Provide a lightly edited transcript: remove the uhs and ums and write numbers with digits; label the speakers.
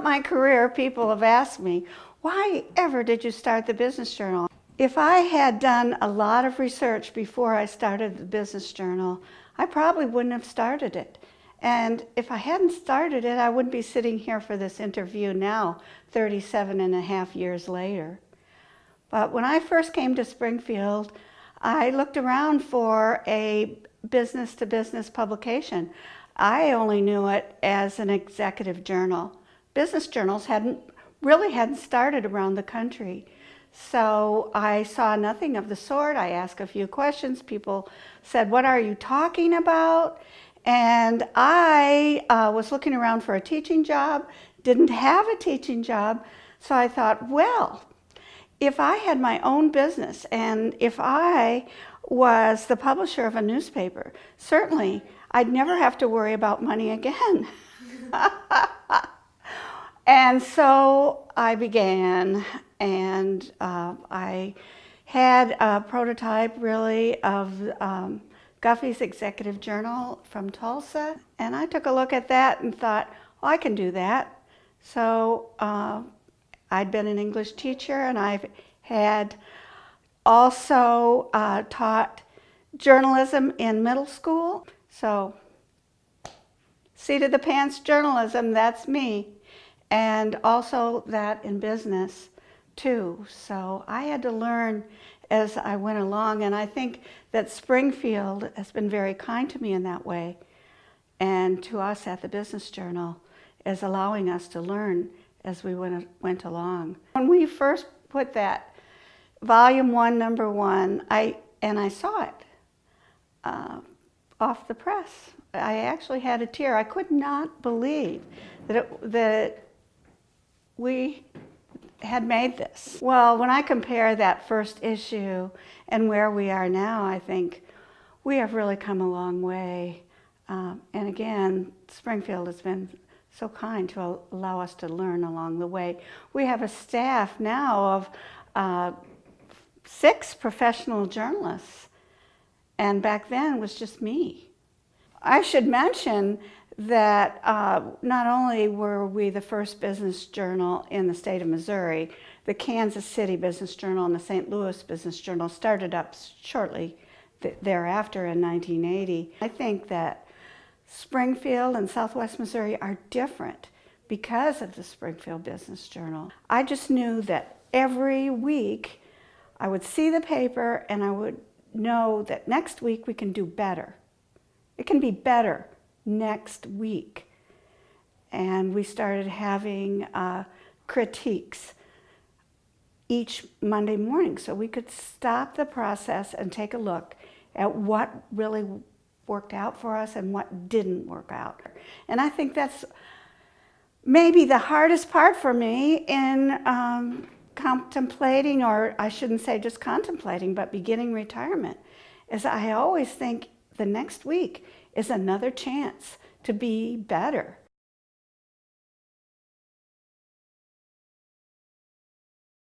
Speaker 1: my career, people have asked me, why ever did you start the Business Journal? If I had done a lot of research before I started the Business Journal, I probably wouldn't have started it. And if I hadn't started it, I wouldn't be sitting here for this interview now, 37 and a half years later. But when I first came to Springfield, I looked around for a business-to-business publication. I only knew it as an executive journal. Business journals hadn't started around the country. So I saw nothing of the sort. I asked a few questions. People said, "What are you talking about?" And I was looking around for a teaching job, didn't have a teaching job. So I thought, well, if I had my own business and if I was the publisher of a newspaper, certainly I'd never have to worry about money again. And so I began, and I had a prototype really of Guffey's Executive Journal from Tulsa, and I took a look at that and thought, well, I can do that. So I'd been an English teacher, and I've had also taught journalism in middle school. So seat of the pants journalism, that's me. And also that in business too. So I had to learn as I went along, and I think that Springfield has been very kind to me in that way, and to us at the Business Journal, is allowing us to learn as we went along. When we first put that Volume 1, Number 1, I saw it off the press. I actually had a tear. I could not believe that we had made this. Well, when I compare that first issue and where we are now, I think we have really come a long way. And again, Springfield has been so kind to allow us to learn along the way. We have a staff now of 6 professional journalists, and back then it was just me. I should mention that not only were we the first business journal in the state of Missouri, the Kansas City Business Journal and the St. Louis Business Journal started up shortly thereafter in 1980. I think that Springfield and Southwest Missouri are different because of the Springfield Business Journal. I just knew that every week I would see the paper and I would know that next week we can do better. It can be better next week. And we started having critiques each Monday morning, so we could stop the process and take a look at what really worked out for us and what didn't work out. And I think that's maybe the hardest part for me in contemplating, or I shouldn't say just contemplating, but beginning retirement, is I always think the next week is another chance to be better.